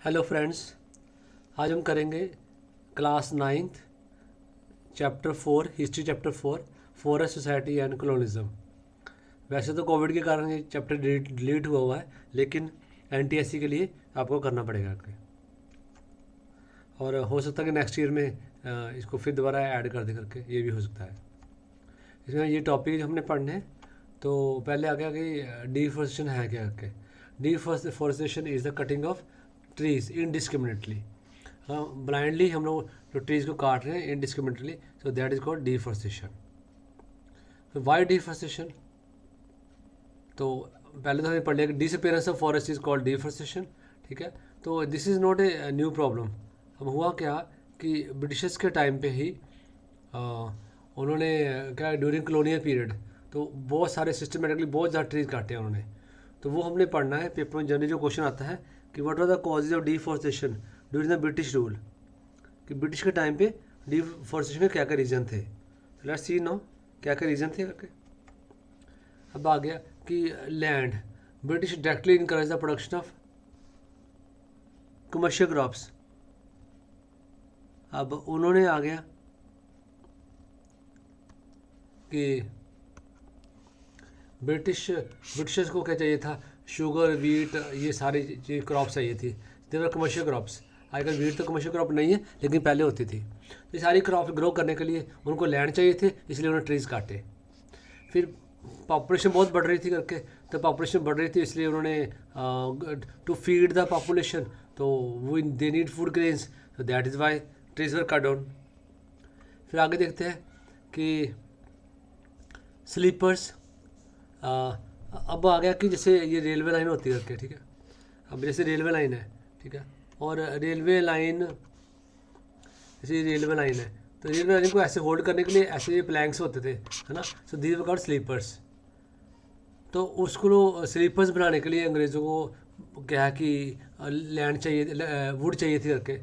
Hello friends, आज हम करेंगे class ninth chapter 4 history chapter 4 forest society and colonialism. वैसे तो कोविड के कारण ये चैप्टर डिलीट हुआ है, लेकिन एनटीएससी के लिए आपको करना पड़ेगा आगे। और हो सकता है कि नेक्स्ट ईयर में इसको फिर दोबारा ऐड कर दे करके, ये भी हो सकता है। इसमें ये टॉपिक हमने पढ़ने हैं। तो पहले आ गया कि डिफॉरेस्टेशन है क्या करके। Deforestation is the cutting of trees indiscriminately. हाँ, ब्लाइंडली हम लोग जो ट्रीज को काट रहे हैं indiscriminately, so that is called deforestation. तो वाई डिफॉरेस्टेशन? तो पहले तो हमने पढ़ लिया कि disappearance of forest is called deforestation. ठीक है, तो this is not a new problem. अब हुआ क्या कि ब्रिटिशर्स के टाइम पे ही उन्होंने क्या ड्यूरिंग कलोनियल पीरियड तो बहुत सारे सिस्टमेटिकली बहुत ज़्यादा ट्रीज काटे हैं उन्होंने। तो वो हमने पढ़ना है पेपर में। जनरली जो क्वेश्चन आता है कि what are the causes of deforestation during the British rule, कि ब्रिटिश के टाइम पे डिफॉरेस्टेशन के क्या क्या रीज़न थे। लेट्स सी नो क्या क्या रीज़न थे करके। अब आ गया कि land, British directly encourage the production of commercial crops. अब उन्होंने आ गया कि ब्रिटिशर्स को क्या चाहिए था, शुगर वीट ये सारी चीज़ क्रॉप्स चाहिए थी। देवर कमर्शियल क्रॉप्स। आजकल वीट तो कमर्शियल क्रॉप नहीं है, लेकिन पहले होती थी। तो ये सारी क्रॉप ग्रो करने के लिए उनको लैंड चाहिए थे, इसलिए उन्होंने ट्रीज काटे। फिर पॉपुलेशन बहुत बढ़ रही थी करके, तो पॉपुलेशन बढ़ रही थी इसलिए उन्होंने टू फीड द पॉपुलेशन, तो वो दे नीड फूड ग्रेन्स, तो that is why trees were cut down. फिर आगे देखते हैं कि स्लीपर्स। अब आ गया कि जैसे ये रेलवे लाइन होती है करके, ठीक है। अब जैसे रेलवे लाइन है, ठीक है, और रेलवे लाइन जैसे रेलवे लाइन है, तो रेलवे लाइन को ऐसे होल्ड करने के लिए ऐसे ये प्लैंक्स होते थे, है ना। So these were called sleepers. तो उसको स्लीपर्स बनाने के लिए अंग्रेज़ों को क्या है कि लैंड चाहिए, वुड चाहिए थी करके।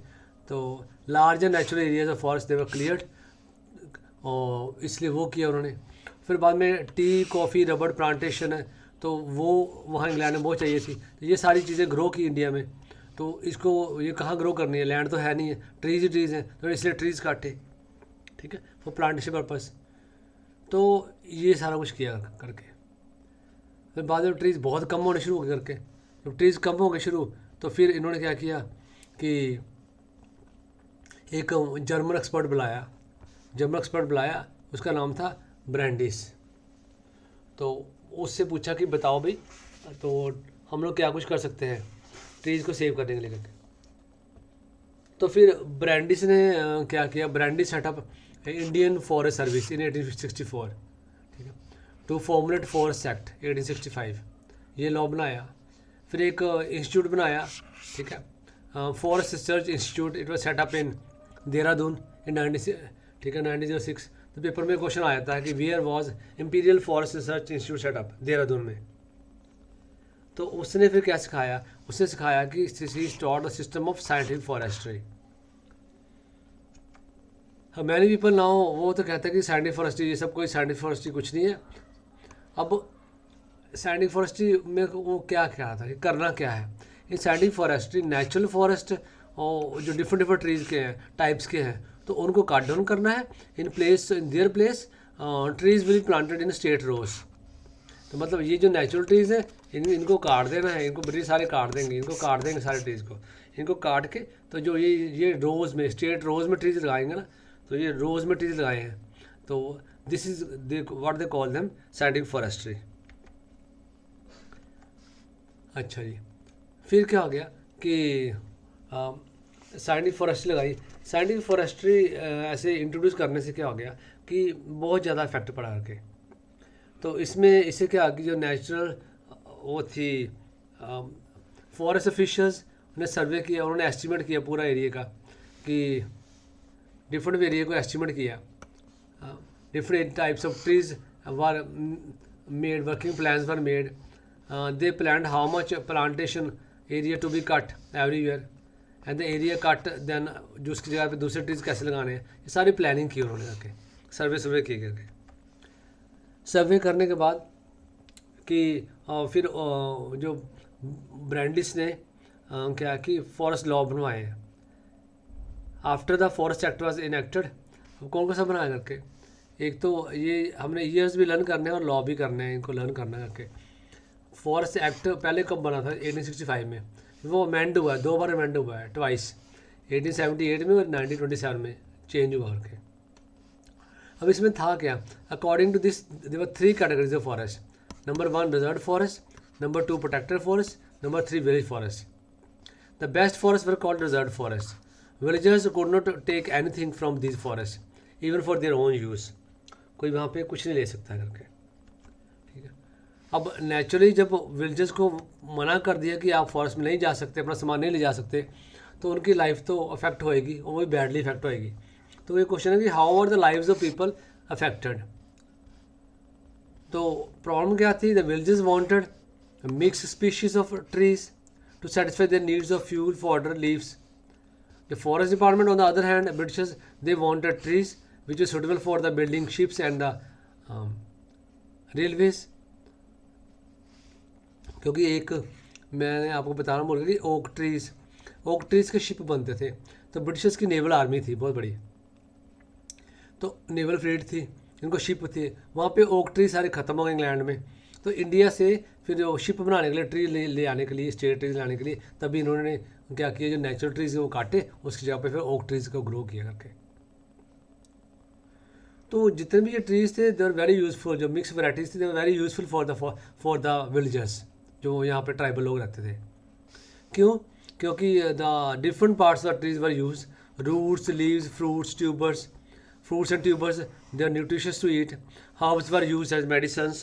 तो large and natural areas of forest they were cleared, और इसलिए वो किया उन्होंने। फिर बाद में टी कॉफ़ी रबड़ प्लांटेशन है, तो वो वहाँ इंग्लैंड में बहुत चाहिए थी। तो ये सारी चीज़ें ग्रो की इंडिया में। तो इसको ये कहाँ ग्रो करनी है, लैंड तो है नहीं है, ट्रीज ही ट्रीज़ हैं, तो इसलिए ट्रीज़ काटे, ठीक है, फॉर प्लांटेशन पर्पज़। तो ये सारा कुछ किया करके। फिर बाद में ट्रीज़ बहुत कम होने शुरू हो गए करके। जब ट्रीज़ कम हो गए शुरू, तो फिर इन्होंने क्या किया कि एक जर्मन एक्सपर्ट बुलाया, उसका नाम था ब्रांडिस। तो उससे पूछा कि बताओ भाई, तो हम लोग क्या कुछ कर सकते हैं ट्रीज़ को सेव करने के लिए करके। तो फिर ब्रांडिस ने क्या किया, Brandeis setup Indian forest service in 1864, ठीक है, टू फॉर्मुलेट फॉरेस्ट एक्ट 1865, ये लॉ बनाया। फिर एक इंस्टीट्यूट बनाया, ठीक है, forest research institute, it was set up in Dehradun in 1906। तो पेपर में क्वेश्चन आया था कि where was imperial forest research institute set up, Dehradun में। तो उसने फिर क्या सिखाया, उसने सिखाया कि start the system of scientific forestry. Many people now वो तो कहते हैं कि साइंटिफिक फॉरेस्ट्री ये सब, कोई साइंटिफिक फॉरेस्ट्री कुछ नहीं है। अब साइंटिफिक फॉरेस्ट्री में वो क्या क्या था, कि करना क्या है। ये साइंटिफिक फॉरेस्ट्री नेचुरल फॉरेस्ट और जो डिफरेंट डिफरेंट ट्रीज के हैं, टाइप्स के हैं, तो उनको कट डाउन करना है। In their place trees will planted in state rows. तो मतलब ये जो नेचुरल ट्रीज़ हैं इनको काट देना है, इनको ब्रिटिश सारे काट देंगे, इनको काट देंगे सारे ट्रीज़ को। इनको काट के तो जो ये रोज़ में स्टेट रोज़ में ट्रीज़ लगाएंगे ना, तो ये रोज़ में ट्रीज़ लगाए हैं, तो this is what they call them scientific forestry. अच्छा जी, फिर क्या हो गया कि साइंटिफिक फॉरेस्ट्री लगाई। साइंटिफिक फॉरेस्ट्री ऐसे इंट्रोड्यूस करने से क्या हो गया कि बहुत ज़्यादा इफेक्ट पड़ा करके। तो इसमें इससे क्या कि जो नेचुरल वो थी, फॉरेस्ट ऑफिशियल्स ने सर्वे किया, उन्होंने एस्टिमेट किया पूरा एरिया का, कि डिफरेंट एरिया को एस्टिमेट किया। Different types of trees were made, working plans were made, they planned how much plantation area to be cut everywhere and the area cut, then जो उसकी जगह पे दूसरे ट्रीज कैसे लगाने हैं, ये सारी प्लानिंग की उन्होंने करके, सर्वे किए करके। सर्वे करने के बाद कि फिर जो ब्रांडिस ने क्या कि फॉरेस्ट लॉ बनवाए हैं। After the forest act was enacted, कौन सा बनाया करके, एक तो ये हमने ईयर्स भी लर्न करने हैं और लॉ भी करने हैं, इनको लर्न करना करके। फॉरेस्ट एक्ट पहले कब बना था, 1865 में, वो अमेंड हुआ है, 2 बार अमेंड हुआ है, ट्वाइस, 1878 में और 1927 में चेंज हुआ करके। अब इसमें था क्या, according to this there were 3 categories of forest, number 1 reserve forest, number 2 protected forest, number 3 village forest. The best forest were called reserve forest. Villagers could not take anything from this forest even for their own use, कोई वहाँ पे कुछ नहीं ले सकता करके, ठीक है। अब नेचुरली जब विलेजर्स को मना कर दिया कि आप फॉरेस्ट में नहीं जा सकते, अपना सामान नहीं ले जा सकते, तो उनकी लाइफ तो अफेक्ट होएगी और वही बैडली इफेक्ट होएगी। तो ये क्वेश्चन है कि how are the lives of people affected. तो प्रॉब्लम क्या थी, the villagers wanted mix species of trees to satisfy their needs of fuel, fodder, leaves. The forest department, on the other hand, Britishers, they wanted trees which were suitable for the building ships and the railways. क्योंकि एक मैंने आपको बताना भूल गया कि okay trees के ship बनते थे। तो ब्रिटिशर्स की नेवल आर्मी थी बहुत बड़ी, तो नेवल फ्लीट थी, इनको शिप थी, वहाँ पे ओक ट्री सारे ख़त्म हो गए इंग्लैंड में। तो इंडिया से फिर शिप बनाने के लिए, ट्री ले आने के लिए, स्टेट ट्रीज लाने के लिए, तभी इन्होंने क्या किया, जो नेचुरल ट्रीज वो काटे, उसकी जगह पे फिर ओक ट्रीज को ग्रो किया करके। तो जितने भी ये ट्रीज थे दे आर वेरी यूजफुल, जो मिक्स वैराइटीज थी they are very useful for the villagers, जो यहाँ पे ट्राइबल लोग रहते थे। क्यों, क्योंकि the different parts of trees were use, roots, leaves, fruits and tubers, they are nutritious to eat. Herbs were used as medicines.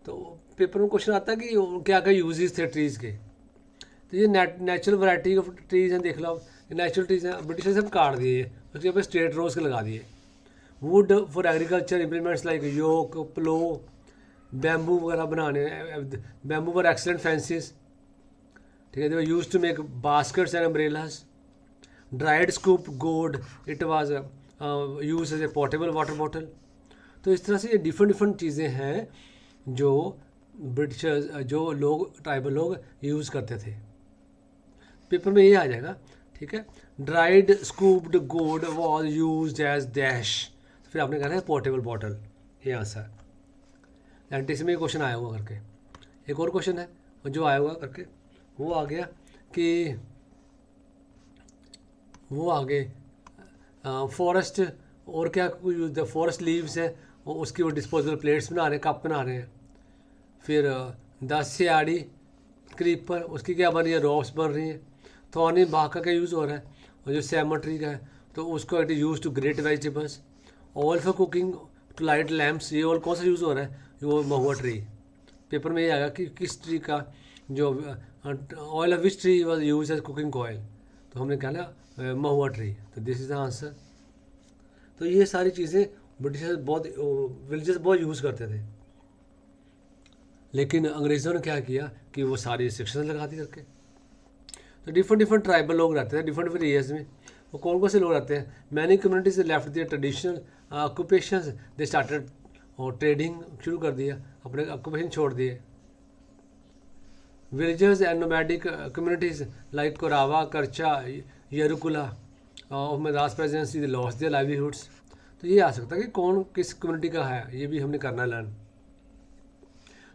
तो पेपर में क्वेश्चन आता है कि क्या क्या यूजेस थे ट्रीज़ के। तो ये नेचुरल वैरायटी ऑफ ट्रीज़ हैं, देख लो आप, नेचुरल ट्रीज़ हैं, ब्रिटिश सब काट दिए, उसके ऊपर स्टेट रोज के लगा दिए। Wood for agriculture implements like yoke, plough, bamboo वगैरह बनाने, बैम्बू वर एक्सलेंट फेंसिस, ठीक है, they were used to make baskets and umbrellas. Dried scoop gourd, it was use as a portable water bottle. तो इस तरह से ये different चीज़ें हैं जो ब्रिटिशर्स, जो लोग ट्राइबल लोग यूज़ करते थे। पेपर में ये आ जाएगा, ठीक है। ड्राइड स्कूप्ड गोड वॉज यूज एज डैश, फिर आपने कहना है पोर्टेबल बॉटल, ये आंसर। एंटीस में क्वेश्चन आया हुआ करके। एक और क्वेश्चन है जो आया हुआ करके, वो आ गया कि वो आगे फॉरेस्ट और क्या यूज, फॉरेस्ट लीव्स है, उसकी वो डिस्पोजेबल प्लेट्स बना रहे हैं, कप बना रहे हैं। फिर 10 सियाड़ी क्रीपर, उसकी क्या बन रही है, रॉप्स बन रही हैं। थॉर्नी बाग का क्या यूज़ हो रहा है, और जो सैमन ट्री का है, तो उसको it is use to grate vegetables. Oil for cooking to light lamps, ये ऑयल कौन सा यूज़ हो रहा है, वो महुआ ट्री। पेपर में ये आएगा कि किस ट्री का जो oil of which tree was use as cooking oil, तो हमने कहा ना महुआ ट्री, तो दिस इज़ द आंसर। तो ये सारी चीज़ें ब्रिटिशर्स बहुत, विलेजर्स बहुत यूज़ करते थे, लेकिन अंग्रेज़ों ने क्या किया कि वो सारी रिस्ट्रिक्शन लगा दी करके। तो डिफरेंट ट्राइबल लोग रहते हैं डिफरेंट एरियाज में। वो कौन से लोग रहते हैं, many communities left their traditional occupations, they started, और ट्रेडिंग शुरू कर दिया, अपने ऑक्यूपेशन छोड़ दिए। Villagers and nomadic communities like Korava, Karacha, Yerukula of Madras presidency they lost their livelihoods. तो ये आ सकता है कि कौन किस कम्युनिटी का है, ये भी हमने करना learn.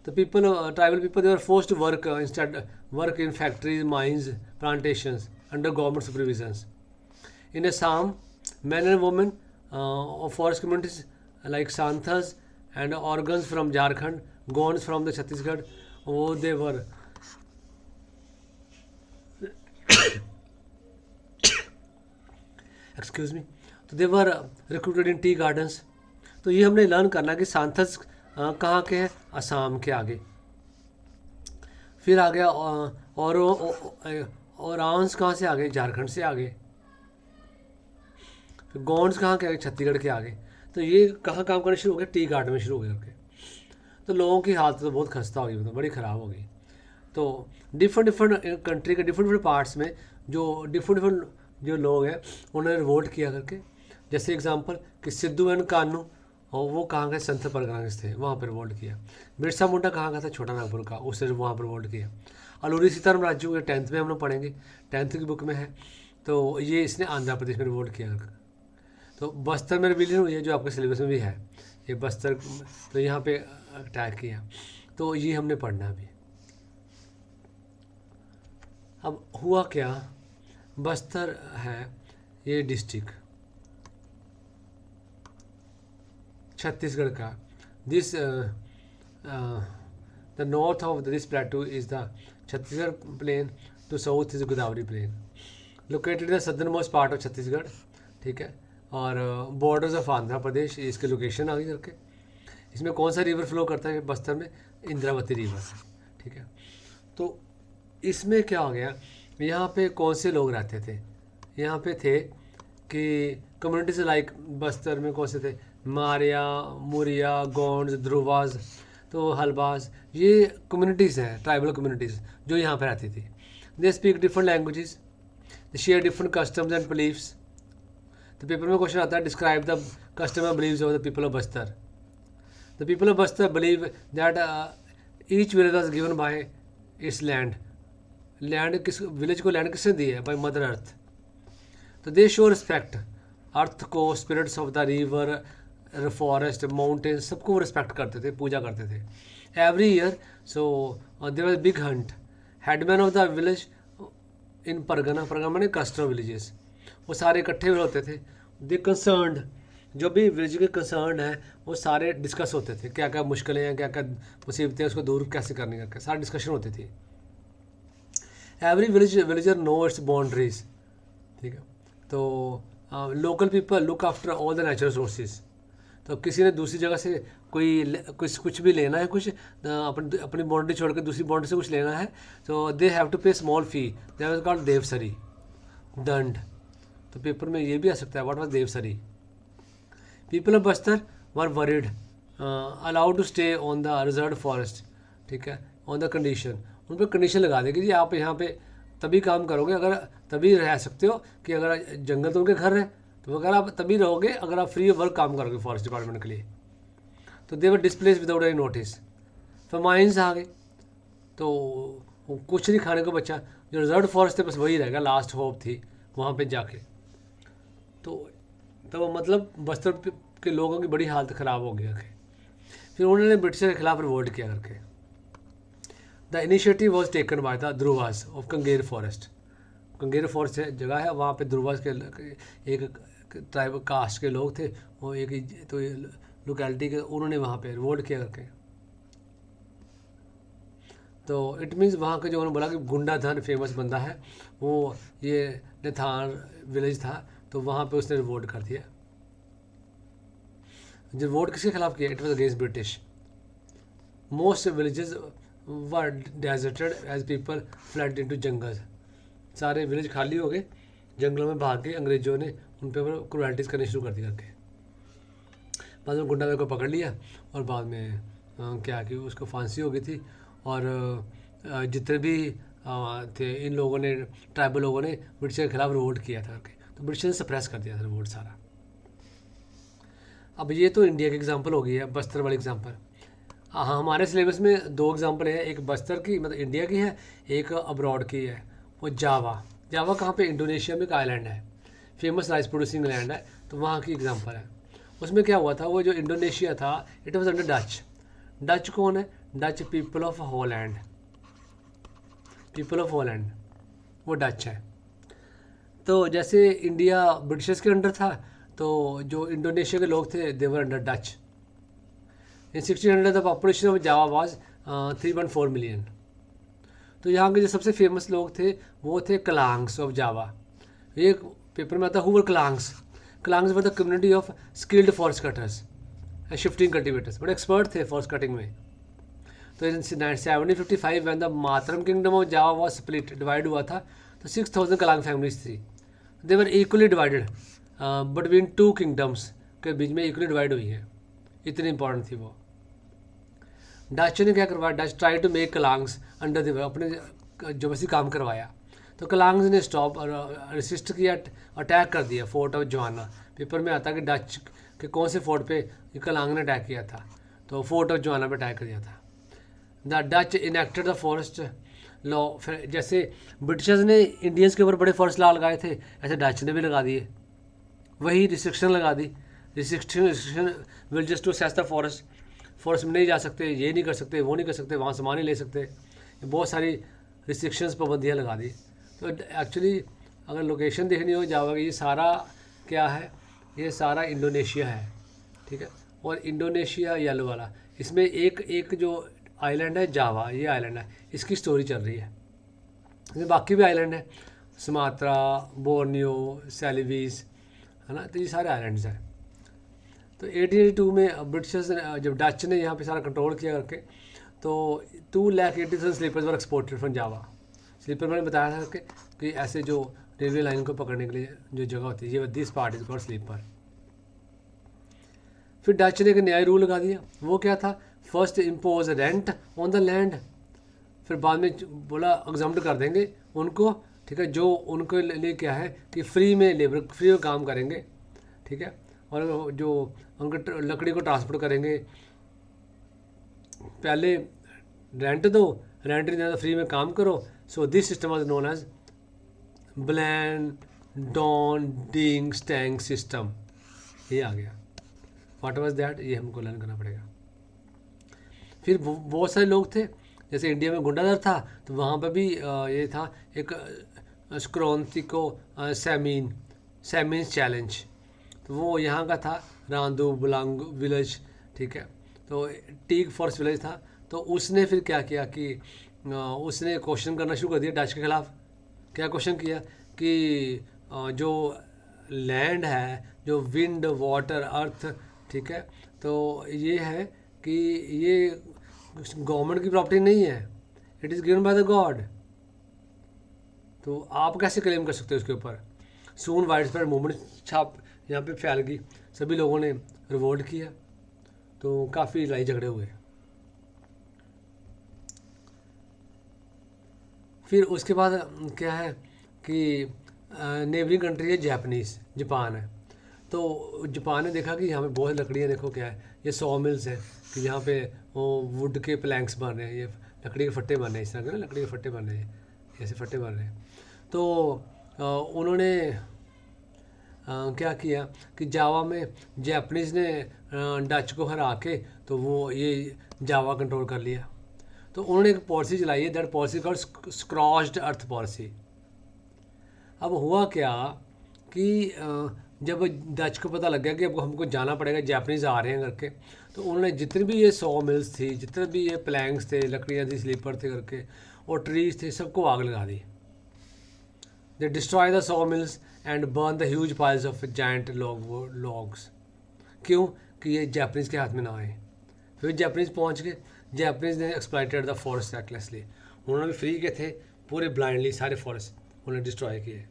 The people, tribal people, they were forced to work work in factories, mines, plantations under government supervisions. In Assam, men and women of forest communities like Santhas and organs from Jharkhand, Gonds from the Chhattisgarh, they were excuse me, तो they were recruited in tea gardens. तो ये हमने learn करना कि सांथस कहाँ के हैं, असम के आगे। फिर आ गया और आंस कहाँ से आगे, झारखंड से आगे। फिर गोंड्स कहाँ के आगे, छत्तीसगढ़ के आगे। तो ये कहाँ काम करना शुरू हो गया, टी गार्डन में शुरू हो गया करके। तो लोगों की हालत तो बहुत खस्ता होगी, मतलब बड़ी ख़राब होगी। तो डिफरेंट कंट्री के डिफरेंट पार्ट्स में जो डिफरेंट जो लोग हैं उन्होंने रिवोल्ट किया करके। जैसे एग्जांपल कि सिद्धू एंड कानू, और वो कहाँ गए, संत परगना थे, वहाँ पर रिवोल्ट किया। बिरसा मुंडा कहाँ का था, छोटा नागपुर का, उसने वहाँ पर रिवोल्ट किया। अलूरी सीताराम राजू, ये 10th में हम लोग पढ़ेंगे, 10th की बुक में है। तो ये इसने आंध्र प्रदेश में रिवोल्ट किया। तो बस्तर में रिबेलियन हुई है जो आपके सिलेबस में भी है, ये बस्तर, तो यहाँ पे अटैक किया, तो ये हमने पढ़ना अभी। अब हुआ क्या, बस्तर है ये डिस्ट्रिक्ट छत्तीसगढ़ का, this the north of this plateau is the Chhattisgarh plain, to south is Godavari plain, located in the southernmost part of Chhattisgarh, ठीक है। और बॉर्डर्स ऑफ आंध्र प्रदेश, इसकी लोकेशन आ गई करके। इसमें कौन सा रिवर फ्लो करता है बस्तर में, इंद्रावती रिवर, ठीक है। तो इसमें क्या हो गया, यहाँ पे कौन से लोग रहते थे, यहाँ पे थे कि कम्युनिटीज लाइक बस्तर में कौन से थे, मारिया, मुरिया, गोंड्स, ध्रुवाज, तो हलबाज, ये कम्युनिटीज़ हैं, ट्राइबल कम्युनिटीज़ जो यहाँ पे रहती थी। They speak different languages, they share different customs and beliefs. तो पेपर में क्वेश्चन आता है, describe the custom and beliefs of the people of Bastar. The people of Bastar believe that each village was given by its land. Land किस विलेज को land किसने दी है, बाय मदर अर्थ। तो दे शो रिस्पेक्ट अर्थ को, spirits of the river, forest, mountains, सबको वो रिस्पेक्ट करते थे, पूजा करते थे। Every year so there was big hunt, headman of the village in pargana, pargana माने क्लस्टर विलेजेस, वो सारे इकट्ठे हुए होते थे। दे कंसर्नड, जो भी विलेज के कंसर्न है वो सारे डिस्कस होते थे, क्या क्या मुश्किलें हैं, क्या क्या मुसीबतें, उसको दूर कैसे करनी करके सारी डिस्कशन होती थी। Every villager know its boundaries, ठीक है। तो local people look after all the natural sources. तो किसी ने दूसरी जगह से कुछ भी लेना है, कुछ अपनी बाउंड्री छोड़ कर दूसरी बाउंड्री से कुछ लेना है, तो they have to pay small fee, that was called devsari, dand. तो पेपर में ये भी आ सकता है, what was devsari. People of Bastar were worried, allowed to stay on the reserve forest, ठीक है, ऑन द कंडीशन, उन पर कंडीशन लगा देगी जी आप यहाँ पे तभी काम करोगे, अगर तभी रह सकते हो कि अगर जंगल तो उनके घर है, तो अगर आप तभी रहोगे अगर आप फ्री वर्क काम करोगे फॉरेस्ट डिपार्टमेंट के लिए। तो दे वर डिस्प्लेस विदाउट एनी नोटिस। फमाइंस आ गए, तो कुछ नहीं खाने को बचा, जो रिजर्व फॉरेस्ट थे बस वही रहेगा, लास्ट होप थी वहाँ पे जाके। तो मतलब बस्तर के लोगों की बड़ी हालत ख़राब हो गया। फिर उन्होंने ब्रिटिश के खिलाफ रिवोल्ट किया करके। The initiative was taken by the Dhurwas of Kanger forest. Kanger forest जगह है, वहाँ पे ध्रुवास के एक ट्राइबल कास्ट के लोग थे, वो एक तो लोकेलिटी के, उन्होंने वहाँ पे रिवोल्ट किया करके। तो इट मीन्स वहाँ के जो उन्होंने बोला कि गुंडा धन फेमस बंदा है, वो ये नेथान विलेज था, तो वहाँ पे उसने रिवोल्ट कर दिया। जो रिवोल्ट किसके खिलाफ किया, it was against British. Most villages were deserted as people fled into jungle. सारे विलेज खाली हो गए, जंगलों में भाग के अंग्रेजों ने उन पर क्रूएल्टीज़ करनी शुरू कर दी करके। बाद में गुंडा को पकड़ लिया और बाद में क्या कि उसको फांसी हो गई थी। और जितने भी थे इन लोगों ने, ट्राइबल लोगों ने ब्रिटिश के खिलाफ रिवोल्ट किया था करके, तो ब्रिटिश ने सप्रेस कर दिया था रिवोल्ट सारा। अब ये तो इंडिया की एग्जांपल हो गई है, बस्तर वाली एग्जांपल। हाँ, हमारे सिलेबस में 2 एग्जांपल है, एक बस्तर की मतलब इंडिया की है, एक अब्रॉड की है, वो जावा। जावा कहाँ पे, इंडोनेशिया में एक आइलैंड है, फेमस राइस प्रोड्यूसिंग लैंड है, तो वहाँ की एग्जांपल है। उसमें क्या हुआ था, वो जो इंडोनेशिया था it was under Dutch. Dutch कौन है, Dutch people of Holland, people of Holland वो डच है। तो जैसे इंडिया ब्रिटिशर्स के अंडर था, तो जो इंडोनेशिया के लोग थे they were under Dutch. In 1600 the population of Java was 3.4 million. तो यहाँ के जो सबसे फेमस लोग थे वो थे कलांग्स ऑफ जावा। ये पेपर में आता है, who were Kalangs. Kalangs were the community of skilled forest cutters and shifting cultivators, बड़े एक्सपर्ट थे फॉरेस्ट कटिंग में। तो in 1755 when the Mataram kingdom of Java was split, divide हुआ था, तो 6000 कलांग फैमिलीज थी। They were equally divided between 2 kingdoms, के बीच में इक्वली डिवाइड हुई है, इतनी इंपॉर्टेंट थी वो। डच ने क्या करवाया, Dutch try to make Kalangs under the, अपने जो बसी काम करवाया, तो कलांग्स ने स्टॉप और रेसिस्ट किया, अटैक कर दिया फोर्ट ऑफ जवाना। पेपर में आता कि डच के कौन से फोर्ट पे कलांग ने अटैक किया था, तो फोर्ट ऑफ जवाना पे अटैक कर दिया था। The Dutch enacted the forest law. फिर जैसे ब्रिटिशर्स ने इंडियंस के ऊपर बड़े फॉरेस्ट लॉ लगाए थे, ऐसे डच ने भी लगा दिए, वही रिस्ट्रिक्शन लगा दी। Restriction will just to access the forest, forest में नहीं जा सकते, ये नहीं कर सकते, वो नहीं कर सकते, वहाँ सामान नहीं ले सकते, बहुत सारी रिस्ट्रिक्शंस, पाबंदियाँ लगा दी। तो एक्चुअली अगर लोकेशन देखनी हो जावा की, ये सारा क्या है, ये सारा इंडोनेशिया है, ठीक है। और इंडोनेशिया येलो वाला, इसमें एक जो आइलैंड है जावा, ये आइलैंड है, इसकी स्टोरी चल रही है। इसमें बाकी भी आइलैंड है, सुमात्रा, बोर्नियो, सेलिवीज, है ना, तो ये सारे आइलैंड्स हैं। तो 1882 में ब्रिटिशर्स जब डच ने यहाँ पे सारा कंट्रोल किया करके, तो 2,80,000 sleepers were exported from Java. Sleeper मैंने बताया था कि ऐसे जो रेलवे लाइन को पकड़ने के लिए जो जगह होती है, ये this part is called sleeper. फिर डच ने एक नया रूल लगा दिया, वो क्या था, first impose rent on the land, फिर बाद में बोला एग्जाम्प्ट कर देंगे उनको, ठीक है, जो उनके लिए क्या है कि फ्री में लेबर, फ्री में काम करेंगे, ठीक है, और जो उनके लकड़ी को ट्रांसपोर्ट करेंगे, पहले रेंट दो, रेंट नहीं देना, फ्री में काम करो। So this system was known as blandongdiensten system, ये आ गया। व्हाट वाज दैट, ये हमको लर्न करना पड़ेगा। फिर बहुत सारे लोग थे, जैसे इंडिया में गुंडागर्द था, तो वहाँ पर भी ये था एक स्क्रोंतिको सैमीन चैलेंज, तो वो यहाँ का था, रांदू बुलांग विलेज, ठीक है। तो टीक फॉरेस्ट विलेज था, तो उसने फिर क्या किया कि उसने क्वेश्चन करना शुरू कर दिया डच के खिलाफ। क्या क्वेश्चन किया कि जो लैंड है, जो विंड, वाटर, अर्थ, ठीक है, तो ये है कि ये गवर्नमेंट की प्रॉपर्टी नहीं है, it is given by the God, तो आप कैसे क्लेम कर सकते हो उसके ऊपर। सून वाइड स्प्रेड मूवमेंट छाप यहाँ पे फैल गई, सभी लोगों ने रिवोल्ट किया, तो काफ़ी लड़ाई झगड़े हुए। फिर उसके बाद क्या है कि नेबरिंग कंट्री है जापान है, तो जापान ने देखा कि यहाँ पे बहुत लकड़ियाँ, देखो क्या है, ये 100 मिल्स है कि यहाँ पे वो वुड के प्लैंक्स बन रहे हैं, ये लकड़ी के फट्टे बन रहे हैं, इस तरह के ना लकड़ी के फट्टे बन रहे हैं, ऐसे फट्टे बन रहे हैं। तो उन्होंने क्या किया कि जावा में जापानीज़ ने डच को हरा के, तो वो ये जावा कंट्रोल कर लिया। तो उन्होंने एक पॉलिसी चलाई है, that policy called scorched earth policy. अब हुआ क्या कि जब डच को पता लग गया कि अब हमको जाना पड़ेगा, जापानीज़ आ रहे हैं करके, तो उन्होंने जितनी भी ये 100 मिल्स थी, जितने भी ये प्लैंक्स थे, लकड़ियाँ थी, स्लीपर थे करके, और ट्रीज थे, सबको आग लगा दी। They destroy the 100 mills and burn the huge piles of giant logs. क्यों कि ये जापानीज़ के हाथ में ना आए। फिर जापानीज़ पहुँच गए, जापानीज़ ने एक्सप्लॉइटेड द फॉरेस्ट रेकलेसली, उन्होंने भी फ्री के थे, पूरे ब्लाइंडली सारे फॉरेस्ट उन्होंने डिस्ट्रॉय किए।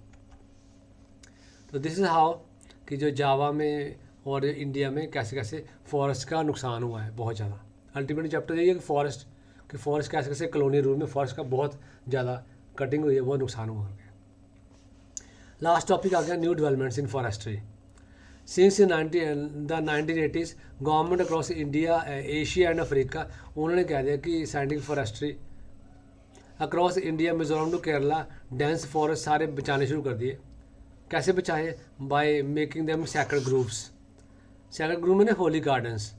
तो दिस इज़ हाउ कि जो जावा में और इंडिया में कैसे कैसे फॉरेस्ट का नुकसान हुआ है बहुत ज़्यादा। अल्टीमेटली चैप्टर यही है कि फॉरेस्ट कैसे कैसे कॉलोनियल रूल में फॉरेस्ट का बहुत ज़्यादा कटिंग हुई है, बहुत नुकसान हुआ है। लास्ट टॉपिक आ गया new developments in forestry. Since the 1980s government across India, Asia and Africa, उन्होंने कह दिया कि scientific forestry across India, Mizoram to Kerala, dense forest सारे बचाने शुरू कर दिए। कैसे बचाए, by making them sacred groups. Sacred group में ना होली गार्डन्स,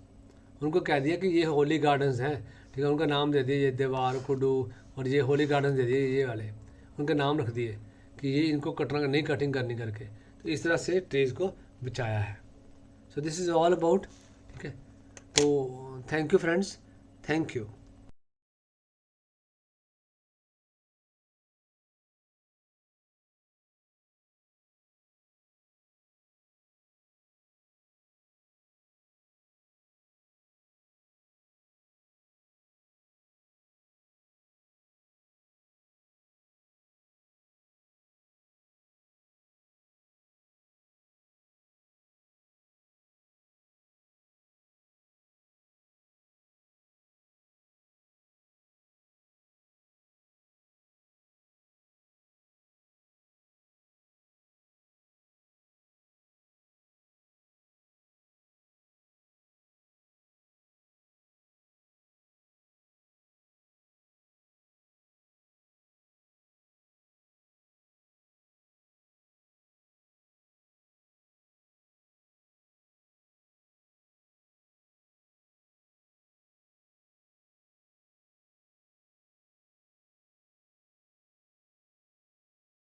उनको कह दिया कि ये होली गार्डन्स हैं, ठीक है, उनका नाम दे दिए, ये देवार, कुडू, और ये होली गार्डन दे दिए, ये वाले उनके नाम रख दिए कि ये इनको कटना नहीं, कटिंग करनी करके। तो इस तरह से ट्रीज़ को बचाया है। So this is all about, ठीक है। तो thank you friends, thank you.